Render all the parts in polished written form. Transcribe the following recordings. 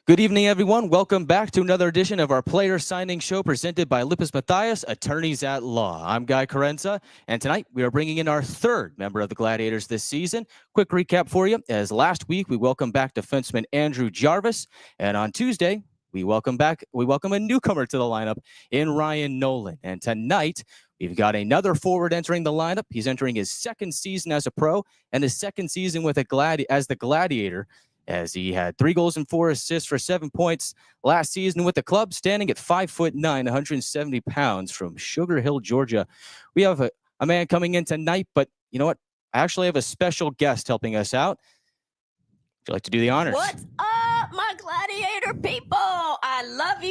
Good evening, everyone. Welcome back to another edition of our player signing show presented by Lippes Mathias, attorneys at law. I'm Guy Carenza, and tonight we are bringing in our third member of the Gladiators this season. Quick recap for you. As last week, we welcomed back defenseman Andrew Jarvis, and on Tuesday, we welcome a newcomer to the lineup in Ryan Nolan. And tonight, we've got another forward entering the lineup. He's entering his second season as a pro and his second season with as the Gladiator, as he had 3 goals and 4 assists for 7 points last season with the club, standing at 5'9", 170 pounds from Sugar Hill, Georgia. We have a man coming in tonight, but you know what? I actually have a special guest helping us out. Would you like to do the honors? What's up, my Gladiator people? I love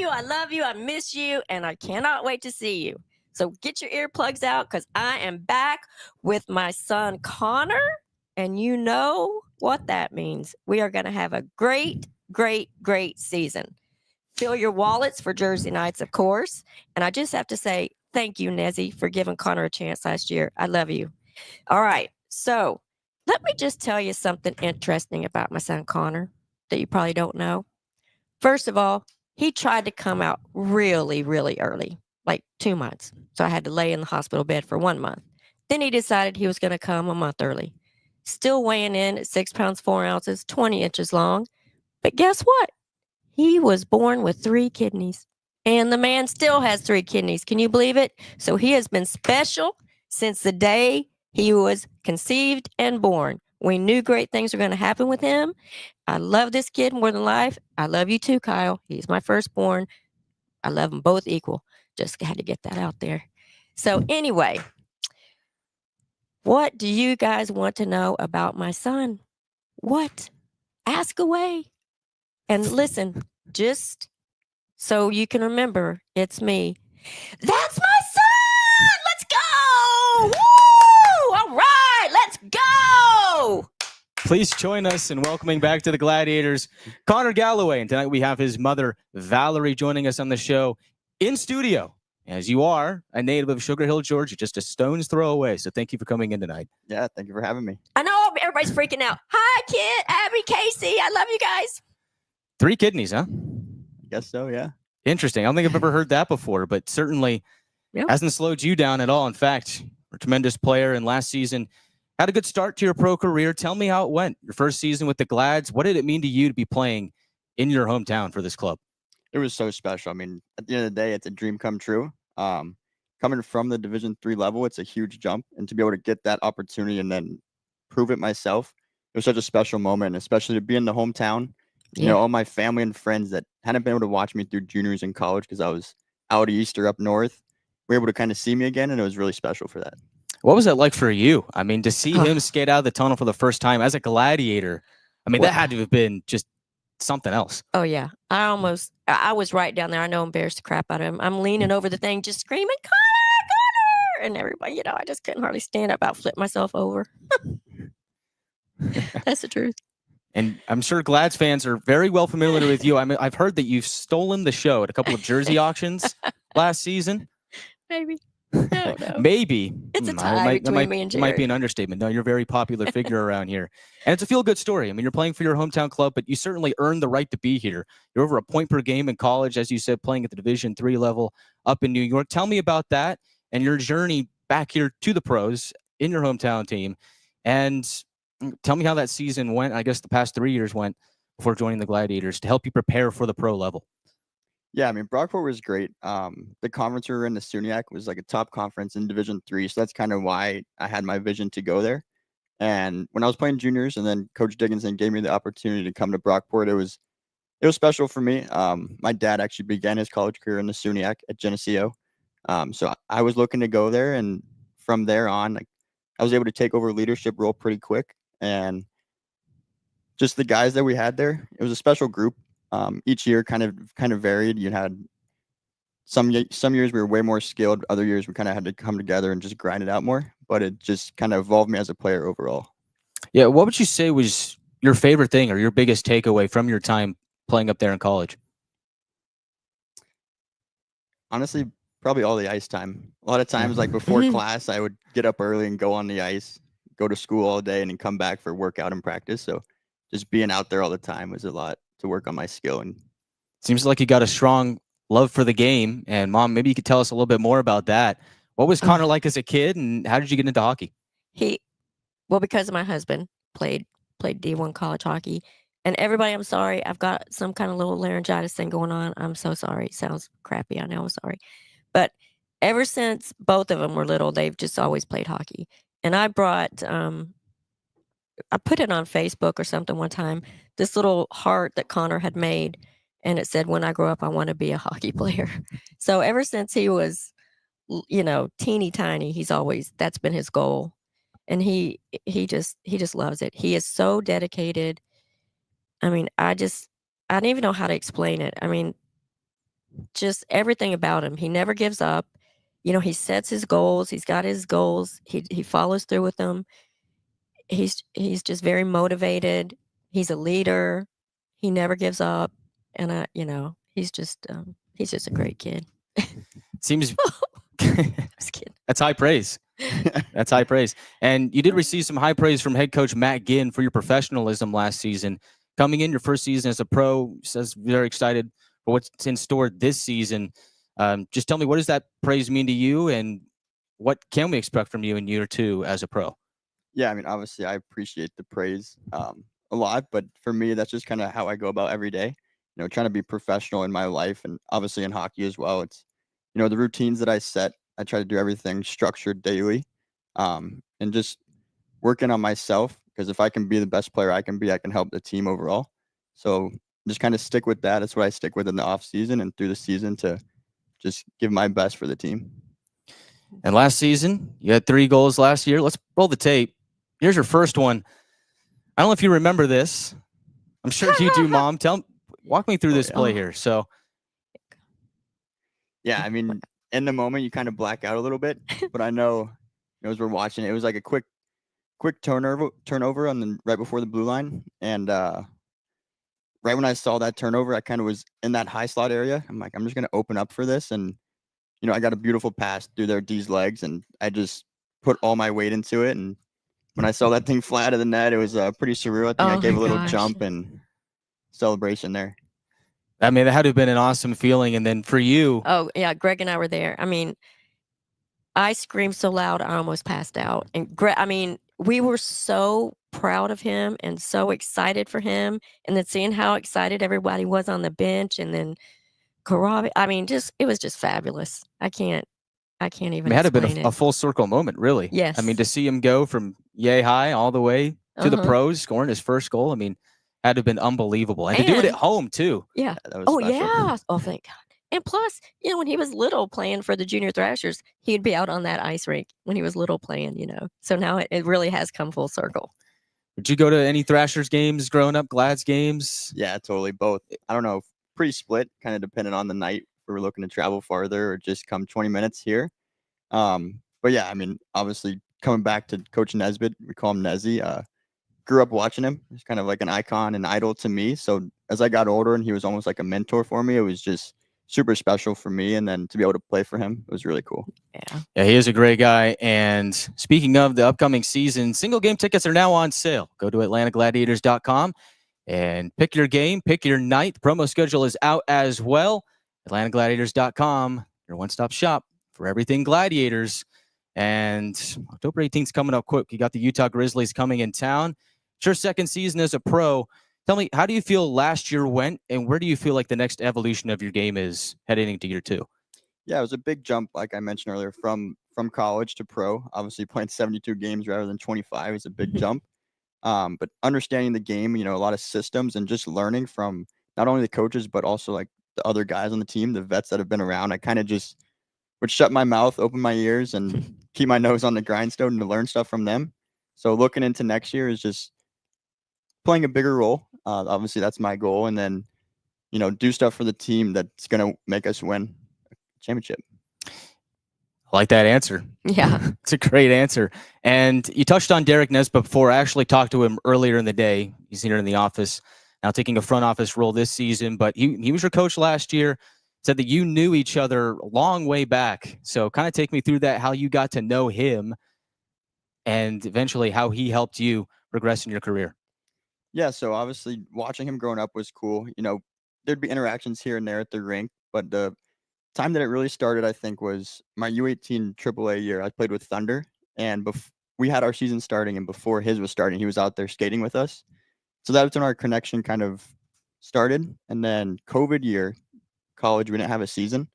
you, I miss you, and I cannot wait to see you. So get your earplugs out because I am back with my son, Connor, and you know what that means. We are going to have a great season. Fill your wallets for Jersey nights, of course. And I just have to say thank you, Nezzy, for giving Connor a chance last year. I love you. All right. So let me just tell you something interesting about my son, Connor, that you probably don't know. First of all, he tried to come out really early, like 2 months. So I had to lay in the hospital bed for 1 month. Then he decided he was going to come a month early. Still weighing in at 6 pounds, 4 ounces, 20 inches long. But guess what? He was born with 3 kidneys. And the man still has 3 kidneys. Can you believe it? So he has been special since the day he was conceived and born. We knew great things were going to happen with him. I love this kid more than life. I love you too, Kyle. He's my firstborn. I love them both equal. Just had to get that out there. So anyway, what do you guys want to know about my son? What? Ask away. And listen, just so you can remember, it's me. That's my son! Let's go! Woo! All right, let's go! Please join us in welcoming back to the Gladiators, Connor Galloway. And tonight we have his mother, Valerie, joining us on the show in studio. As you are a native of Sugar Hill, Georgia, just a stone's throw away. So thank you for coming in tonight. Yeah, thank you for having me. I know everybody's freaking out. Hi, Kit, Abby, Casey. I love you guys. 3 kidneys, huh? I guess so, yeah. Interesting. I don't think I've ever heard that before, but certainly hasn't slowed you down at all. In fact, you're a tremendous player, and last season had a good start to your pro career. Tell me how it went. Your first season with the Glads. What did it mean to you to be playing in your hometown for this club? It was so special. I mean, at the end of the day, it's a dream come true. Coming from the Division III level, it's a huge jump. And to be able to get that opportunity and then prove it myself, it was such a special moment, especially to be in the hometown. You know, all my family and friends that hadn't been able to watch me through juniors in college because I was out east or up north were able to kind of see me again, and it was really special for that. What was it like for you? I mean, to see him skate out of the tunnel for the first time as a Gladiator, I mean, that had to have been just something else. Oh, yeah. I was right down there. I know, embarrassed the crap out of him. I'm leaning over the thing, just screaming, Connor! And everybody, I just couldn't hardly stand up. I'll flip myself over. That's the truth. And I'm sure Glads fans are very well familiar with you. I mean, I've heard that you've stolen the show at a couple of jersey auctions last season. Maybe. No. Maybe. It's a tie between me and Jerry. It might be an understatement. No, you're a very popular figure around here. And it's a feel-good story. I mean, you're playing for your hometown club, but you certainly earned the right to be here. You're over a point per game in college, as you said, playing at the Division III level up in New York. Tell me about that and your journey back here to the pros in your hometown team. And tell me how that season went. I guess the past 3 years went before joining the Gladiators to help you prepare for the pro level. Yeah, I mean, Brockport was great. The conference we were in, the SUNYAC, was like a top conference in Division III, so that's kind of why I had my vision to go there. And when I was playing juniors, and then Coach Dickinson gave me the opportunity to come to Brockport, it was special for me. My dad actually began his college career in the SUNYAC at Geneseo, so I was looking to go there, and from there on, I was able to take over a leadership role pretty quick. And just the guys that we had there, it was a special group. Each year kind of varied. You had some years we were way more skilled. Other years we kind of had to come together and just grind it out more. But it just kind of evolved me as a player overall. Yeah, what would you say was your favorite thing or your biggest takeaway from your time playing up there in college? Honestly, probably all the ice time. A lot of times, like before class, I would get up early and go on the ice, go to school all day, and then come back for workout and practice. So just being out there all the time was a lot to work on my skill. And Seems like you got a strong love for the game. And Mom, maybe you could tell us a little bit more about that. What was Connor like as a kid, and how did you get into hockey? Well, because my husband played D1 college hockey. And everybody, I'm sorry, I've got some kind of little laryngitis thing going on. I'm so sorry. It sounds crappy. I know. I'm sorry. But ever since both of them were little, they've just always played hockey. And I brought, I put it on Facebook or something one time, this little heart that Connor had made. And it said, when I grow up, I want to be a hockey player. So ever since he was, teeny tiny, that's been his goal. And he just loves it. He is so dedicated. I mean, I don't even know how to explain it. I mean, just everything about him. He never gives up. He sets his goals. He's got his goals. He follows through with them. He's just very motivated. He's a leader. He never gives up. And he's just a great kid. Seems Just kidding. that's high praise. That's high praise. And you did receive some high praise from head coach Matt Ginn for your professionalism last season. Coming in your first season as a pro, says very excited for what's in store this season. Just tell me, what does that praise mean to you, and what can we expect from you in year 2 as a pro? Yeah, I mean, obviously, I appreciate the praise a lot, but for me, that's just kind of how I go about every day. Trying to be professional in my life, and obviously in hockey as well. It's the routines that I set. I try to do everything structured daily, and just working on myself, because if I can be the best player I can be, I can help the team overall. So just kind of stick with that. That's what I stick with in the off season and through the season, to just give my best for the team. And last season, you had 3 goals last year. Let's roll the tape. Here's your first one. I don't know if you remember this. I'm sure you do, Mom. Walk me through this play here. So, yeah, I mean, in the moment you kind of black out a little bit, but I know as we're watching, it was like a quick turnover on right before the blue line, and right when I saw that turnover, I kind of was in that high slot area. I'm like, I'm just gonna open up for this, and I got a beautiful pass through their D's legs, and I just put all my weight into it. And when I saw that thing fly out of the net, it was pretty surreal. I think I gave a little jump and celebration there. I mean, that had to have been an awesome feeling. And then for you, oh yeah, Greg and I were there. I mean, I screamed so loud I almost passed out. And Greg, I mean, we were so proud of him and so excited for him. And then seeing how excited everybody was on the bench, and then Karabi, I mean, it was just fabulous. I can't even it had to have explain been a full circle moment, really. Yes. I mean, to see him go from yay high all the way to the pros, scoring his first goal, I mean, had to have been unbelievable. And to do it at home, too. Yeah. That was Oh, special. yeah. Oh, thank God. And plus, when he was little playing for the Junior Thrashers, he'd be out on that ice rink when he was little playing, So now it really has come full circle. Did you go to any Thrashers games growing up, Glad's games? Yeah, totally. Both. I don't know, pretty split, kind of depending on the night. If we were looking to travel farther or just come 20 minutes here. But yeah, I mean, obviously coming back to Coach Nesbitt, we call him Nezzy. Grew up watching him. He's kind of like an icon and idol to me. So as I got older and he was almost like a mentor for me, it was just super special for me. And then to be able to play for him, it was really cool. Yeah, he is a great guy. And speaking of the upcoming season, single game tickets are now on sale. Go to atlantagladiators.com and pick your game, pick your night. The promo schedule is out as well. atlantagladiators.com, your one-stop shop for everything Gladiators. And October 18th is coming up quick. You got the Utah Grizzlies coming in town. It's your second season as a pro. Tell me, how do you feel last year went, and where do you feel like the next evolution of your game is heading into year 2? Yeah, it was a big jump, like I mentioned earlier, from college to pro. Obviously, playing 72 games rather than 25 is a big jump. But understanding the game, a lot of systems, and just learning from not only the coaches, but also like the other guys on the team, the vets that have been around. I kind of just would shut my mouth, open my ears, and keep my nose on the grindstone to learn stuff from them. So looking into next year is just playing a bigger role. Obviously, that's my goal. And then, do stuff for the team that's going to make us win a championship. I like that answer. Yeah. It's a great answer. And you touched on Derek Nesbitt before. I actually talked to him earlier in the day. He's here in the office now, taking a front office role this season. But he was your coach last year. Said that you knew each other a long way back. So kind of take me through that, how you got to know him and eventually how he helped you progress in your career. Yeah, so obviously watching him growing up was cool. There'd be interactions here and there at the rink, but the time that it really started, I think, was my U18 AAA year. I played with Thunder, and we had our season starting, and before his was starting, he was out there skating with us. So that's when our connection kind of started. And then COVID year, college, we didn't have a season.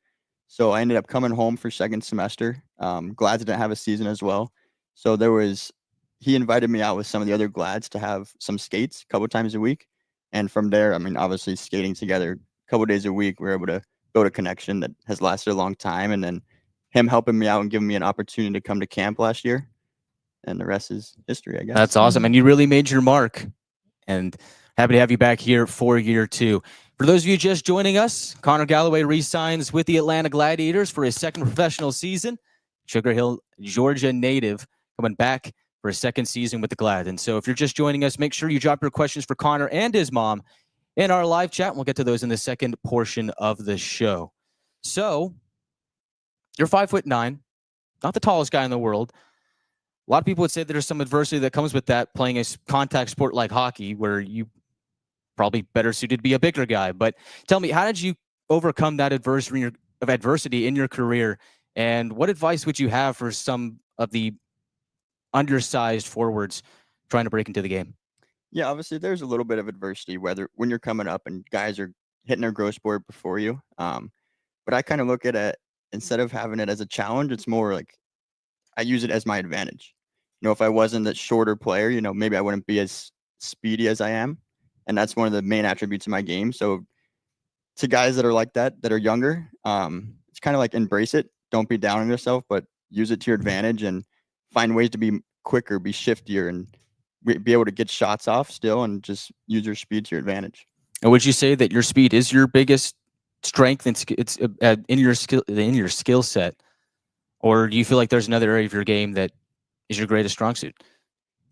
So I ended up coming home for second semester. Glads didn't have a season as well. So he invited me out with some of the other Glads to have some skates a couple times a week. And from there, I mean, obviously skating together a couple days a week, we were able to build a connection that has lasted a long time. And then him helping me out and giving me an opportunity to come to camp last year. And the rest is history, I guess. That's awesome. And you really made your mark. And happy to have you back here for year 2. For those of you just joining us, Connor Galloway re-signs with the Atlanta Gladiators for his second professional season. Sugar Hill, Georgia native, coming back for a second season with the Glad. And so if you're just joining us, make sure you drop your questions for Connor and his mom in our live chat. And we'll get to those in the second portion of the show. So you're 5'9", not the tallest guy in the world. A lot of people would say there's some adversity that comes with that, playing a contact sport like hockey, where you probably better suited to be a bigger guy. But tell me, how did you overcome that adversity in your career? And what advice would you have for some of the undersized forwards trying to break into the game? Yeah, obviously there's a little bit of adversity, whether when you're coming up and guys are hitting their growth spurt before you. But I kind of look at it, instead of having it as a challenge, it's more like I use it as my advantage. If I wasn't that shorter player, maybe I wouldn't be as speedy as I am. And that's one of the main attributes of my game. So to guys that are like that are younger, it's kind of like embrace it. Don't be down on yourself, but use it to your advantage and find ways to be quicker, be shiftier, and be able to get shots off still and just use your speed to your advantage. And would you say that your speed is your biggest strength and it's in your skill set? Or do you feel like there's another area of your game that is your greatest strong suit?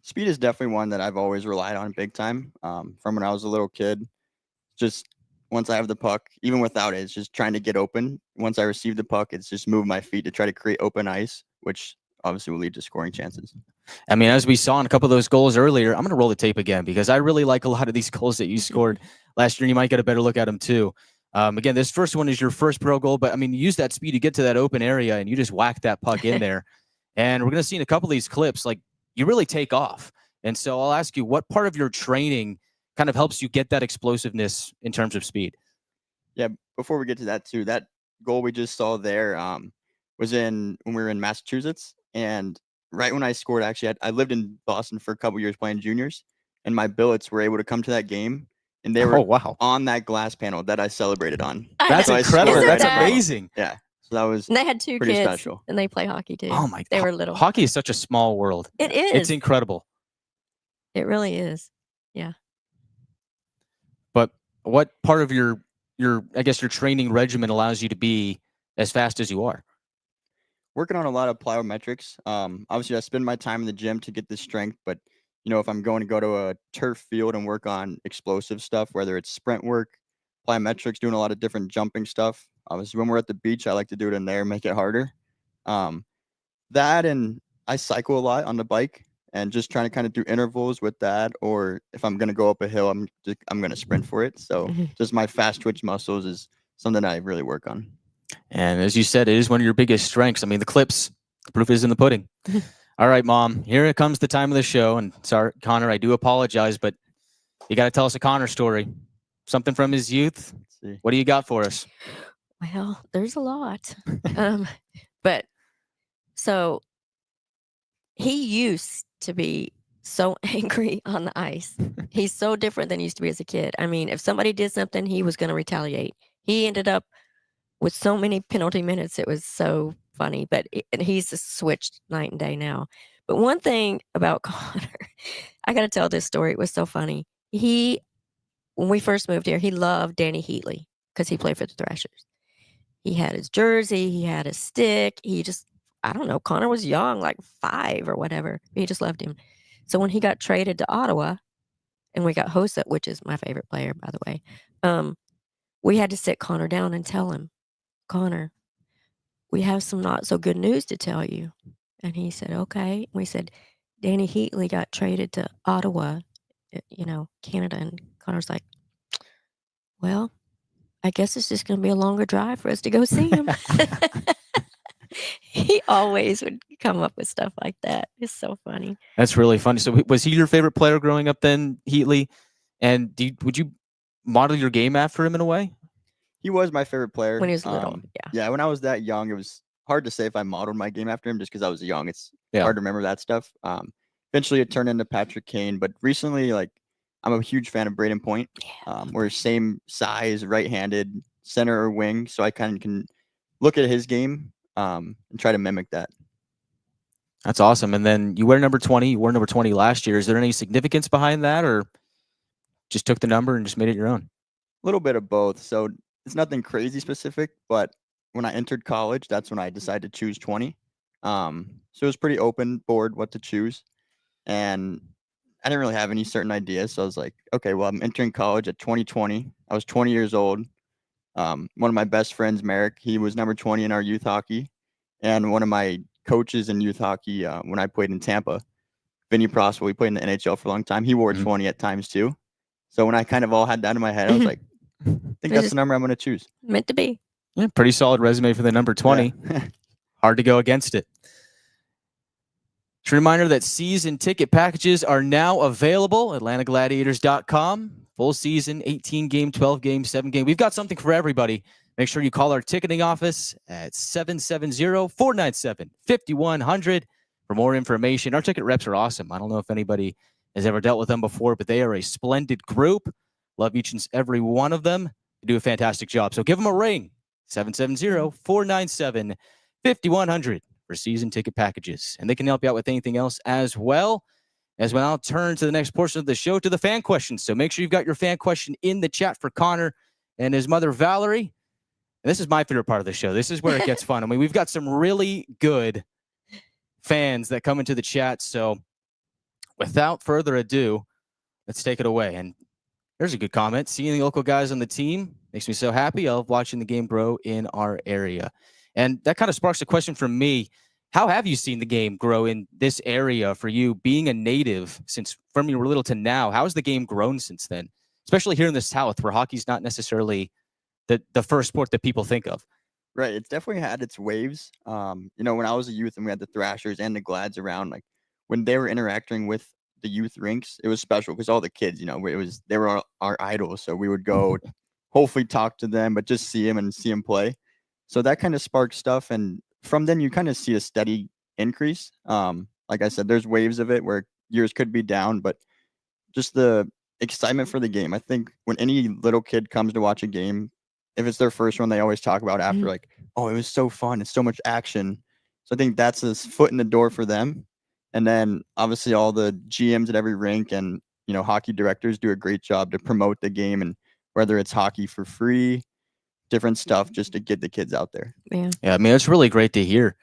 Speed is definitely one that I've always relied on big time. From when I was a little kid, just once I have the puck, even without it, it's just trying to get open. Once I receive the puck, it's just move my feet to try to create open ice, which obviously will lead to scoring chances. I mean, as we saw in a couple of those goals earlier, I'm going to roll the tape again because I really like a lot of these goals that you scored last year. And you might get a better look at them too. Again, this first one is your first pro goal, but I mean, you use that speed to get to that open area and you just whack that puck in there. And we're going to see in a couple of these clips, like, you really take off. And so I'll ask you, what part of your training kind of helps you get that explosiveness in terms of speed? Yeah, before we get to that too, that goal we just saw there was when we were in Massachusetts. And right when I scored, actually, I lived in Boston for a couple years playing juniors, and my billets were able to come to that game, and they were on that glass panel that I celebrated on. That's incredible. That's amazing. Yeah. So that was and they had 2 pretty kids, special. and they play hockey too. Oh my! They were little. Hockey is such a small world. It is. It's incredible. It really is. Yeah. But what part of your I guess your training regimen allows you to be as fast as you are? Working on a lot of plyometrics. Obviously, I spend my time in the gym to get the strength, but if I'm going to go to a turf field and work on explosive stuff, whether it's sprint work, plyometrics, doing a lot of different jumping stuff. Obviously, when we're at the beach, I like to do it in there, make it harder. That, and I cycle a lot on the bike and just trying to kind of do intervals with that. Or if I'm going to go up a hill, I'm going to sprint for it. So just my fast twitch muscles is something I really work on. And as you said, it is one of your biggest strengths. I mean, the clips, the proof is in the pudding. All right, Mom, here it comes the time of the show. And sorry, Connor, I do apologize, but you got to tell us a Connor story. Something from his youth. Let's see. What do you got for us? Well, there's a lot. But so he used to be so angry on the ice. He's so different than he used to be as a kid. I mean, if somebody did something, he was going to retaliate. He ended up with so many penalty minutes. It was so funny, but he's just switched night and day now. But one thing about Connor, I got to tell this story. It was so funny. When we first moved here, he loved Danny Heatley because he played for the Thrashers. He had his jersey. He had his stick. I don't know, Connor was young, like 5 or whatever. He just loved him. So when he got traded to Ottawa and we got Hossa, which is my favorite player, by the way, we had to sit Connor down and tell him, Connor, we have some not so good news to tell you. And he said, okay. And we said, Danny Heatley got traded to Ottawa Canada. And Connor's like, well, I guess it's just going to be a longer drive for us to go see him. He always would come up with stuff like that. It's so funny. That's really funny. So was he your favorite player growing up then, Heatley? And would you model your game after him in a way? He was my favorite player. When he was little, yeah. Yeah, when I was that young, it was hard to say if I modeled my game after him just because I was young. It's Yeah. hard to remember that stuff. Eventually it turned into Patrick Kane, but recently, like, I'm a huge fan of Braden Point. We're same size, right-handed, center or wing, so I kind of can look at his game and try to mimic that. That's awesome. And then you wear number 20. You wore number 20 last year. Is there any significance behind that, or just took the number and just made it your own? A little bit of both. So it's nothing crazy specific, but when I entered college, that's when I decided to choose 20. So it was pretty open board what to choose. And I didn't really have any certain ideas. So I was like, okay, well, I'm entering college at 2020. I was 20 years old. One of my best friends, Merrick, he was number 20 in our youth hockey. And one of my coaches in youth hockey, when I played in Tampa, Vinny Prosper, we played in the NHL for a long time. He wore 20 at times too. So when I kind of all had that in my head, I was like, I think that's the number I'm going to choose. Meant to be. Yeah, pretty solid resume for the number 20. Yeah. Hard to go against it. Just a reminder that season ticket packages are now available at AtlantaGladiators.com. Full season, 18 game, 12 game, 7 game. We've got something for everybody. Make sure you call our ticketing office at 770-497-5100 for more information. Our ticket reps are awesome. I don't know if anybody has ever dealt with them before, but they are a splendid group. Love each and every one of them. They do a fantastic job. So give them a ring. 770-497-5100 for season ticket packages. And they can help you out with anything else as well. As we'll now turn to the next portion of the show, to the fan questions. So make sure you've got your fan question in the chat for Connor and his mother, Valerie. And this is my favorite part of the show. This is where it gets fun. I mean, we've got some really good fans that come into the chat. So without further ado, let's take it away. And there's a good comment. Seeing the local guys on the team makes me so happy. I love watching the game grow in our area. And that kind of sparks a question from me. How have you seen the game grow in this area for you, being a native since from you were little to now? How has the game grown since then? Especially here in the South, where hockey's not necessarily the first sport that people think of. Right. It's definitely had its waves. When I was a youth and we had the Thrashers and the Glads around, like when they were interacting with the youth rinks, it was special because all the kids, they were our idols. So we would go hopefully talk to them, but just see them play. So that kind of sparked stuff. And from then you kind of see a steady increase. Like I said, there's waves of it where years could be down, but just the excitement for the game. I think when any little kid comes to watch a game, if it's their first one, they always talk about after like, oh, it was so fun. It's so much action. So I think that's a foot in the door for them. And then obviously all the GMs at every rink and, hockey directors do a great job to promote the game, and whether it's hockey for free, different stuff just to get the kids out there. Yeah. Yeah, I mean, it's really great to hear.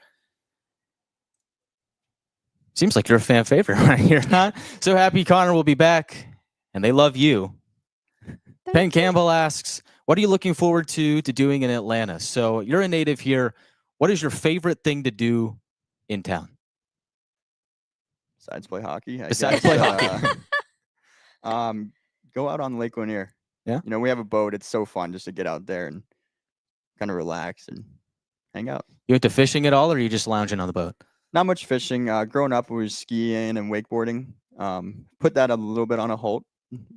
Seems like you're a fan favorite right here, huh? So happy Connor will be back, and they love you. Penn Campbell asks, what are you looking forward to doing in Atlanta? So you're a native here. What is your favorite thing to do in town? Besides play hockey? Besides play hockey. Go out on Lake Lanier. Yeah. We have a boat. It's so fun just to get out there and kind of relax and hang out. You went to fishing at all, or are you just lounging on the boat? Not much fishing. Growing up, we was skiing and wakeboarding. Put that a little bit on a halt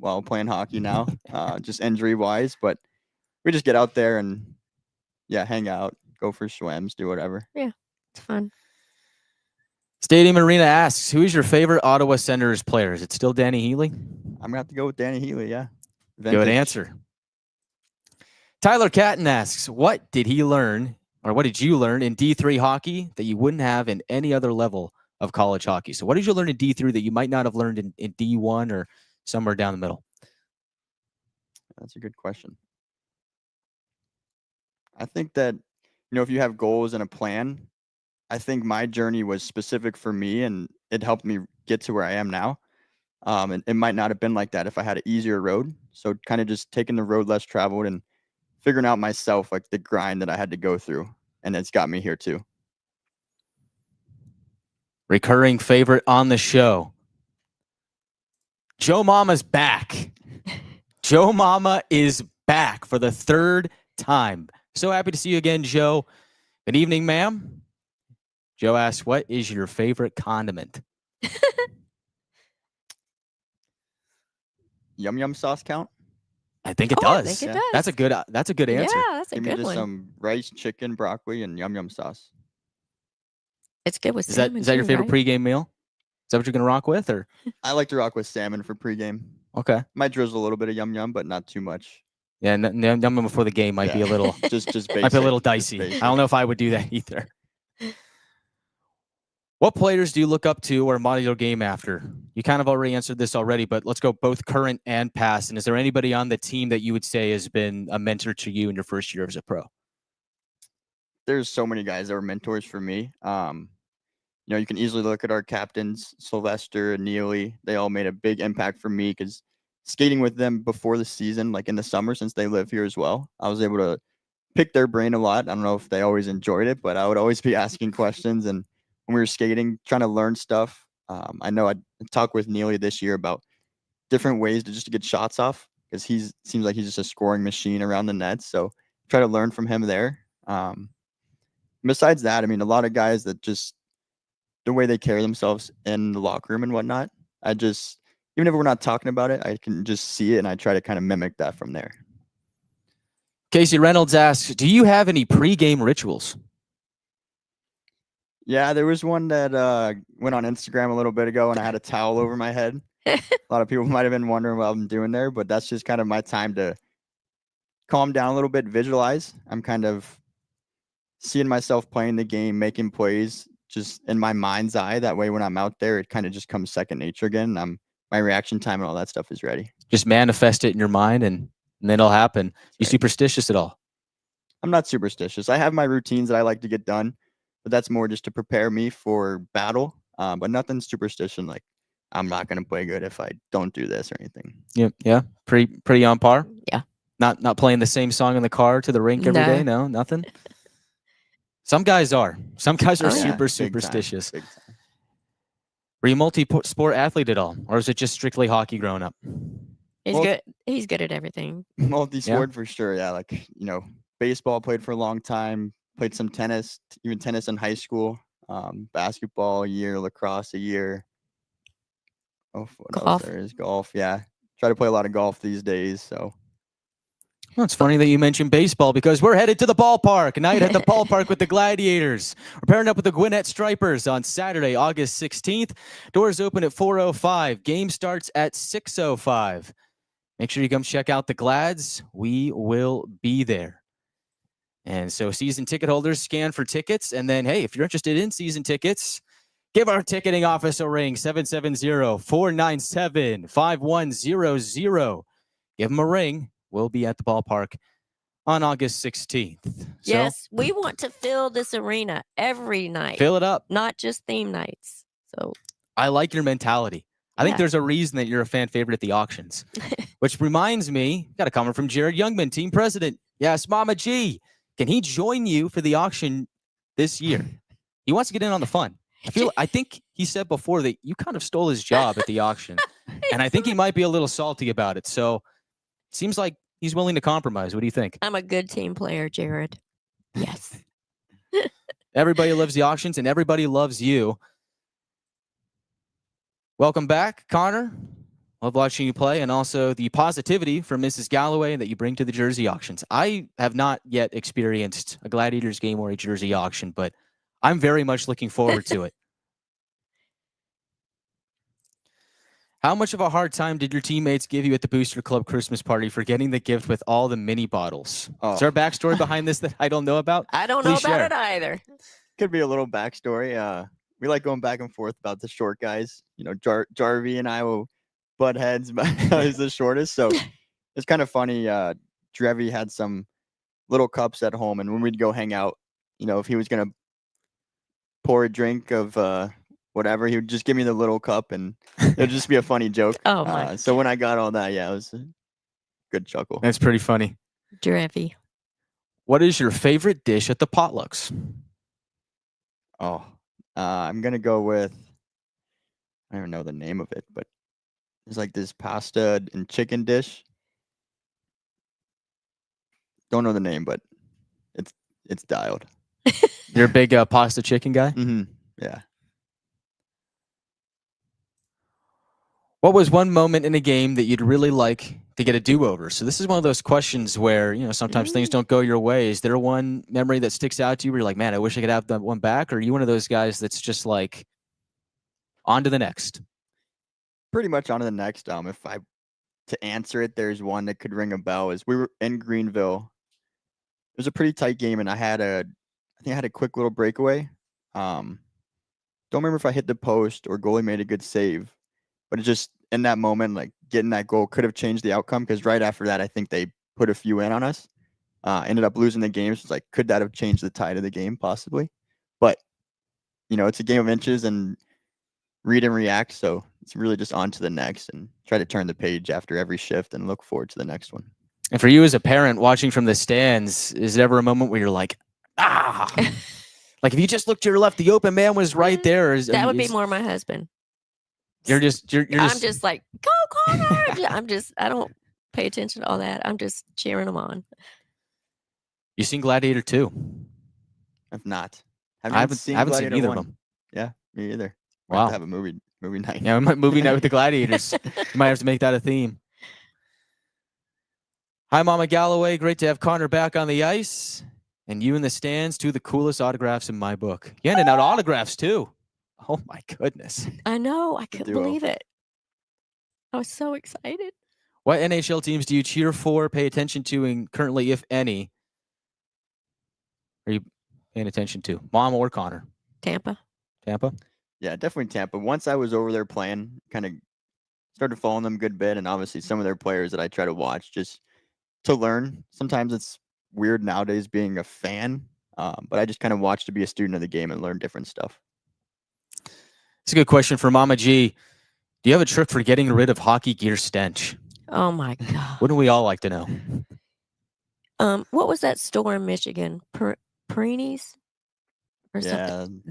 while playing hockey now, just injury-wise. But we just get out there and, hang out, go for swims, do whatever. Yeah, it's fun. Stadium Arena asks, who is your favorite Ottawa Senators player? Is it still Danny Healy? I'm going to have to go with Danny Healy, yeah. Vintage. Good answer. Tyler Catton asks, what did you learn in D3 hockey that you wouldn't have in any other level of college hockey? So what did you learn in D3 that you might not have learned in D1 or somewhere down the middle? That's a good question. I think that, if you have goals and a plan, I think my journey was specific for me and it helped me get to where I am now. And it might not have been like that if I had an easier road. So kind of just taking the road less traveled and figuring out myself, like the grind that I had to go through. And it's got me here too. Recurring favorite on the show. Joe Mama's back. Joe Mama is back for the third time. So happy to see you again, Joe. Good evening, ma'am. Joe asks, what is your favorite condiment? Yum Yum sauce count? I think it Oh, I does. think it Yeah. does. That's a good answer. Yeah, that's a Give me good just one. some rice, chicken, broccoli, and Yum Yum sauce. It's good with Is that salmon. your too, favorite right? pregame meal? Is that what you're gonna rock with, or I like to rock with salmon for pregame. okay? Might drizzle a little bit of Yum Yum, but not too much. Yeah, Yum Yum before the game might be a little just basic. might be a little just dicey. basic. I don't know if I would do that either. What players do you look up to or model your game after? You kind of already answered this already, but let's go both current and past. And is there anybody on the team that you would say has been a mentor to you in your first year as a pro? There's so many guys that were mentors for me. You can easily look at our captains, Sylvester and Neely. They all made a big impact for me because skating with them before the season, like in the summer, since they live here as well, I was able to pick their brain a lot. I don't know if they always enjoyed it, but I would always be asking questions. And when we were skating, trying to learn stuff, I know I talked with Neely this year about different ways to get shots off because seems like he's just a scoring machine around the net. So try to learn from him there. Besides that, I mean, a lot of guys that just the way they carry themselves in the locker room and whatnot, even if we're not talking about it, I can just see it and I try to kind of mimic that from there. Casey Reynolds asks, do you have any pregame rituals? Yeah, there was one that went on Instagram a little bit ago and I had a towel over my head. A lot of people might have been wondering what I'm doing there, but that's just kind of my time to calm down a little bit, visualize. I'm kind of seeing myself playing the game, making plays just in my mind's eye. That way, when I'm out there, it kind of just comes second nature again. My reaction time and all that stuff is ready. Just manifest it in your mind and then it'll happen. You right. Superstitious at all? I'm not superstitious. I have my routines that I like to get done, but that's more just to prepare me for battle. But nothing superstition like I'm not going to play good if I don't do this or anything. Yeah. Pretty on par. Yeah. Not playing the same song in the car to the rink every day. No, nothing. Some guys are. Some guys are super superstitious. Big time. Were you multi-sport athlete at all, or is it just strictly hockey growing up? He's good. He's good at everything. Multi-sport for sure. Yeah, like baseball played for a long time. Played some tennis, even tennis in high school. Basketball a year, lacrosse a year. Oh, what else there is? Golf. Yeah, try to play a lot of golf these days. So. Well, it's funny that you mentioned baseball because we're headed to the ballpark. Night at the ballpark with the Gladiators. We're pairing up with the Gwinnett Stripers on Saturday, August 16th. Doors open at 4:05. Game starts at 6:05. Make sure you come check out the Glads. We will be there. And so season ticket holders scan for tickets. And then, hey, if you're interested in season tickets, give our ticketing office a ring, 770-497-5100. Give them a ring. We'll be at the ballpark on August 16th. Yes, we want to fill this arena every night. Fill it up. Not just theme nights. So I like your mentality. I think there's a reason that you're a fan favorite at the auctions. Which reminds me, got a comment from Jared Youngman, team president. Yes, Mama G. Can he join you for the auction this year? He wants to get in on the fun. I think he said before that you kind of stole his job at the auction. And I think he might be a little salty about it. So seems like he's willing to compromise. What do you think? I'm a good team player, Jared. Yes. Everybody loves the auctions and everybody loves you. Welcome back, Connor. Love watching you play, and also the positivity from Mrs. Galloway that you bring to the jersey auctions. I have not yet experienced a Gladiators game or a jersey auction, but I'm very much looking forward to it. How much of a hard time did your teammates give you at the Booster Club Christmas party for getting the gift with all the mini bottles? Is there a backstory behind this that I don't know about? I don't know about it either. Could be a little backstory. We like going back and forth about the short guys. Jarvie and I will butt heads about who's the shortest. So it's kind of funny. Drevi had some little cups at home, and when we'd go hang out, if he was gonna pour a drink of whatever, he would just give me the little cup, and it would just be a funny joke. Oh my! So when I got all that, it was a good chuckle. That's pretty funny. Drevi. What is your favorite dish at the potlucks? Oh, I'm gonna go with, I don't even know the name of it, but It's like this pasta and chicken dish. Don't know the name, but it's dialed. You're a big pasta chicken guy? Mm-hmm. Yeah. What was one moment in a game that you'd really like to get a do-over? So this is one of those questions where, sometimes things don't go your way. Is there one memory that sticks out to you where you're like, man, I wish I could have that one back? Or are you one of those guys that's just like, on to the next? Pretty much on to the next. If I to answer it, there's one that could ring a bell. Is we were in Greenville. It was a pretty tight game, and I think I had a quick little breakaway. Don't remember if I hit the post or goalie made a good save, but it just in that moment, like getting that goal could have changed the outcome because right after that, I think they put a few in on us. Ended up losing the game. So it's like, could that have changed the tide of the game possibly? But it's a game of inches and read and react. So it's really just on to the next and try to turn the page after every shift and look forward to the next one. And for you as a parent watching from the stands, is there ever a moment where you're like, like if you just looked to your left, the open man was right there? That would be more my husband. You're just I'm just like, go Connor. I don't pay attention to all that. I'm just cheering them on. You seen Gladiator 2? I've not. I haven't seen either 1. of them. Yeah, me either. Wow. Have to have a movie night. Yeah, we might movie night with the Gladiators. You might have to make that a theme. Hi, Mama Galloway. Great to have Connor back on the ice. And you in the stands, two of the coolest autographs in my book. You handing out autographs, too. Oh, my goodness. I know. I couldn't believe it. I was so excited. What NHL teams do you cheer for, pay attention to, and currently, if any, are you paying attention to? Mom or Connor? Tampa. Yeah, definitely Tampa. Once I was over there playing, kind of started following them a good bit, and obviously some of their players that I try to watch just to learn. Sometimes it's weird nowadays being a fan, but I just kind of watch to be a student of the game and learn different stuff. It's a good question for Mama G. Do you have a trick for getting rid of hockey gear stench? Oh my God. Wouldn't we all like to know? What was that store in Michigan? Perini's? Or something?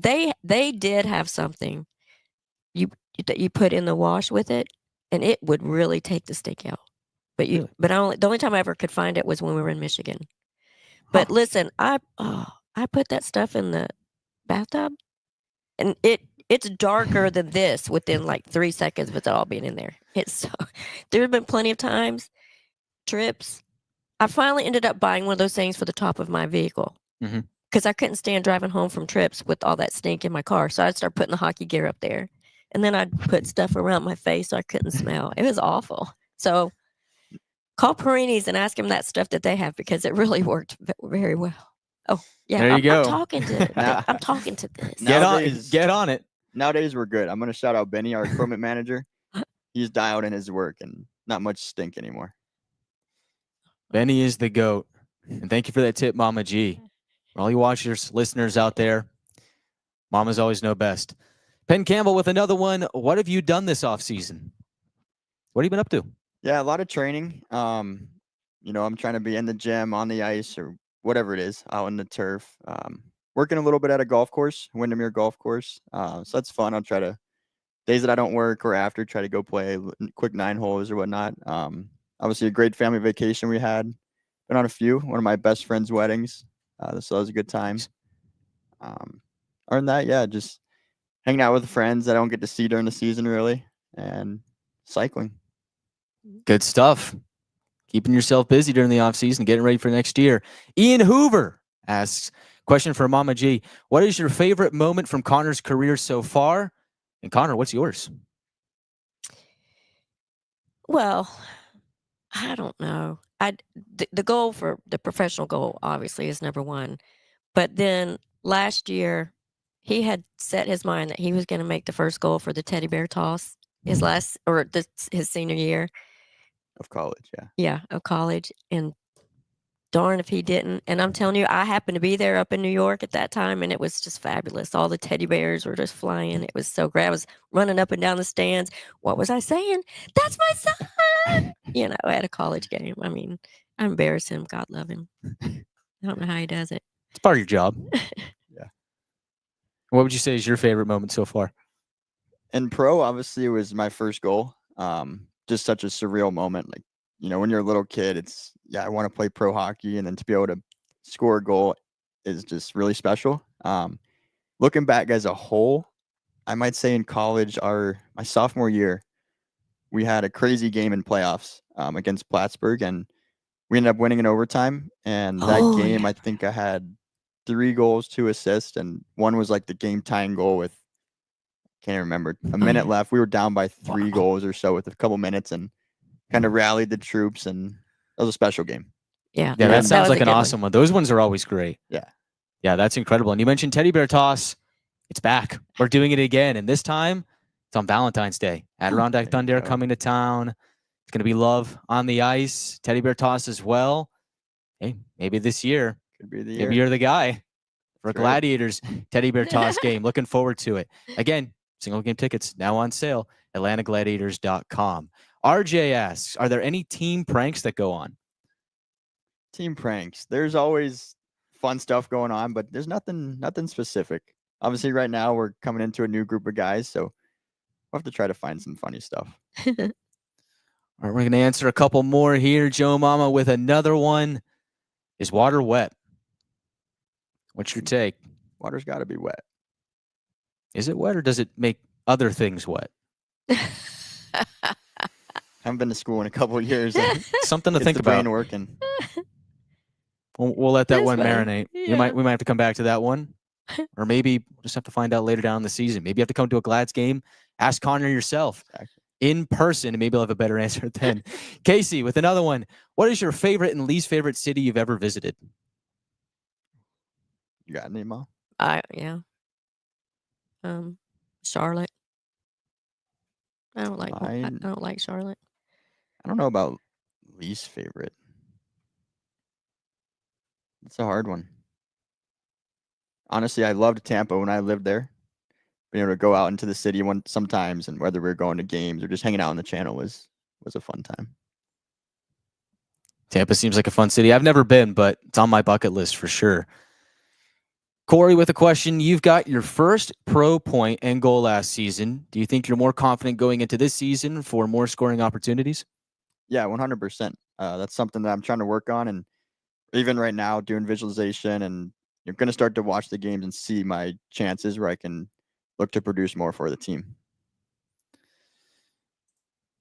They did have something that you put in the wash with it, and it would really take the stink out. But the only time I ever could find it was when we were in Michigan. But listen, I put that stuff in the bathtub, and it's darker than this within like 3 seconds of it all being in there. There have been plenty of times, trips. I finally ended up buying one of those things for the top of my vehicle because I couldn't stand driving home from trips with all that stink in my car. So I'd start putting the hockey gear up there, and then I'd put stuff around my face so I couldn't smell. It was awful. So call Perini's and ask them that stuff that they have because it really worked very well. Oh, yeah. There you go. I'm talking to this. Get on it. Nowadays, we're good. I'm going to shout out Benny, our equipment manager. He's dialed in his work and not much stink anymore. Benny is the GOAT. And thank you for that tip, Mama G. For all you watchers, listeners out there, Mamas always know best. Penn Campbell with another one. What have you done this offseason? What have you been up to? Yeah, a lot of training. I'm trying to be in the gym, on the ice, or whatever it is, out in the turf. Working a little bit at a golf course, Windermere Golf Course. So that's fun. I'll try to, days that I don't work or after, try to go play quick 9 holes or whatnot. Obviously, a great family vacation we had. Been on a few. One of my best friend's weddings. So that was a good time. Other than that, yeah, just hanging out with friends that I don't get to see during the season, really, and cycling. Good stuff. Keeping yourself busy during the offseason, getting ready for next year. Ian Hoover asks, question for Mama G. What is your favorite moment from Connor's career so far? And Connor, what's yours? Well, I don't know. The goal for the professional goal obviously is number one. But then last year, he had set his mind that he was going to make the first goal for the teddy bear toss his senior year of college. Yeah, of college. And darn if he didn't. And I'm telling you, I happened to be there up in New York at that time, and it was just fabulous. All the teddy bears were just flying. It was so great. I was running up and down the stands. What was I saying? That's my son! At a college game. I mean, I embarrass him. God love him. I don't know how he does it. It's part of your job. Yeah. What would you say is your favorite moment so far? In pro, obviously, it was my first goal. Just such a surreal moment. Like, when you're a little kid, it's, I want to play pro hockey, and then to be able to score a goal is just really special. Looking back as a whole, I might say in college, my sophomore year, we had a crazy game in playoffs against Plattsburgh, and we ended up winning in overtime. And that game, yeah. I think I had 3 goals, 2 assists, and one was like the game tying goal with, can't remember, a minute yeah. left. We were down by 3 Wow. goals or so with a couple minutes, and kind of rallied the troops, and that was a special game. Yeah. Yeah, that And sounds was like a an good one. awesome one. Those ones are always great. Yeah. Yeah, that's incredible. And you mentioned teddy bear toss. It's back. We're doing it again. And this time, it's on Valentine's Day. Adirondack There you Thunder go. coming to town. It's going to be love on the ice. Teddy bear toss as well. Hey, maybe this year, Could be the year. maybe you're the guy for That's right. Gladiators teddy bear toss game. Looking forward to it. Again, single game tickets now on sale, atlantagladiators.com. RJ asks, are there any team pranks that go on? Team pranks. There's always fun stuff going on, but there's nothing specific. Obviously, right now we're coming into a new group of guys, so we'll have to try to find some funny stuff. All right, we're going to answer a couple more here. Joe Mama with another one. Is water wet? What's your take? Water's got to be wet. Is it wet or does it make other things wet? Haven't been to school in a couple of years. Something to Gets think the brain about. working. We'll let that That's one fine. marinate. Yeah. We might have to come back to that one, or maybe we'll just have to find out later down in the season. Maybe you have to come to a Glads game. Ask Connor yourself in person, and maybe I'll have a better answer then. Casey with another one. What is your favorite and least favorite city you've ever visited? You got any, Mom? Yeah. Charlotte. I don't like I don't like Charlotte. I don't know about least favorite. It's a hard one. Honestly, I loved Tampa when I lived there. Being able to go out into the city sometimes, and whether we were going to games or just hanging out on the channel was a fun time. Tampa seems like a fun city. I've never been, but it's on my bucket list for sure. Corey with a question. You've got your first pro point and goal last season. Do you think you're more confident going into this season for more scoring opportunities? Yeah, 100%. That's something that I'm trying to work on. And even right now, doing visualization, and you're going to start to watch the games and see my chances where I can look to produce more for the team.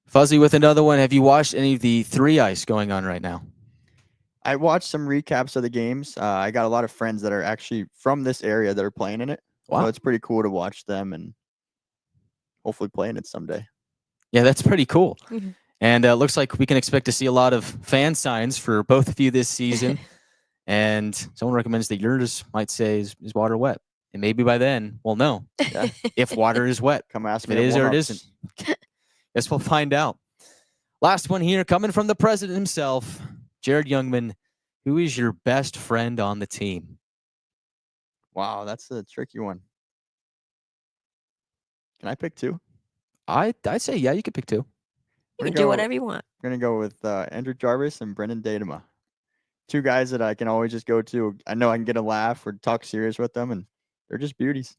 Fuzzy with another one. Have you watched any of the 3 ice going on right now? I watched some recaps of the games. I got a lot of friends that are actually from this area that are playing in it. Wow. So it's pretty cool to watch them and hopefully play in it someday. Yeah, that's pretty cool. Mm-hmm. And it looks like we can expect to see a lot of fan signs for both of you this season. And someone recommends that yours might say, is water wet? And maybe by then we'll know if water is wet. Come ask If me. it is or it isn't. Guess we'll find out. Last one here, coming from the president himself, Jared Youngman. Who is your best friend on the team? Wow, that's a tricky one. Can I pick 2? I'd say, yeah, you could pick 2. You can do whatever you want. We're going to go with Andrew Jarvis and Brendan Dadema. 2 guys that I can always just go to. I know I can get a laugh or talk serious with them, and they're just beauties.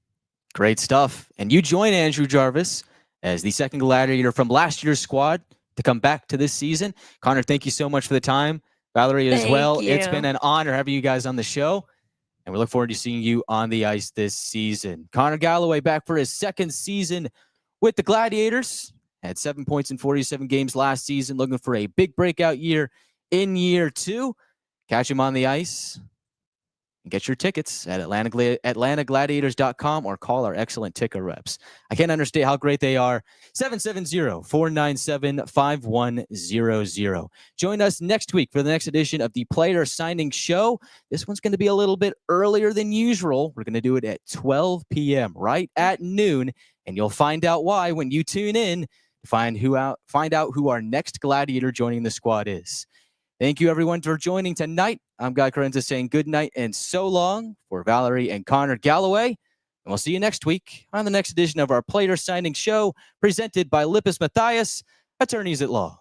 Great stuff. And you join Andrew Jarvis as the second Gladiator from last year's squad to come back to this season. Connor, thank you so much for the time. Valerie as well. It's been an honor having you guys on the show, and we look forward to seeing you on the ice this season. Connor Galloway back for his second season with the Gladiators. Had 7 points in 47 games last season, looking for a big breakout year in year 2. Catch him on the ice and get your tickets at atlantagladiators.com or call our excellent ticker reps. I can't understand how great they are. 770-497-5100. Join us next week for the next edition of the Player Signing Show. This one's going to be a little bit earlier than usual. We're going to do it at 12 p.m., right at noon, and you'll find out why when you tune in to find out who our next Gladiator joining the squad is. Thank you, everyone, for joining tonight. I'm Guy Carenza saying good night and so long for Valerie and Connor Galloway. And we'll see you next week on the next edition of our Player Signing Show presented by Lippes Mathias, attorneys at law.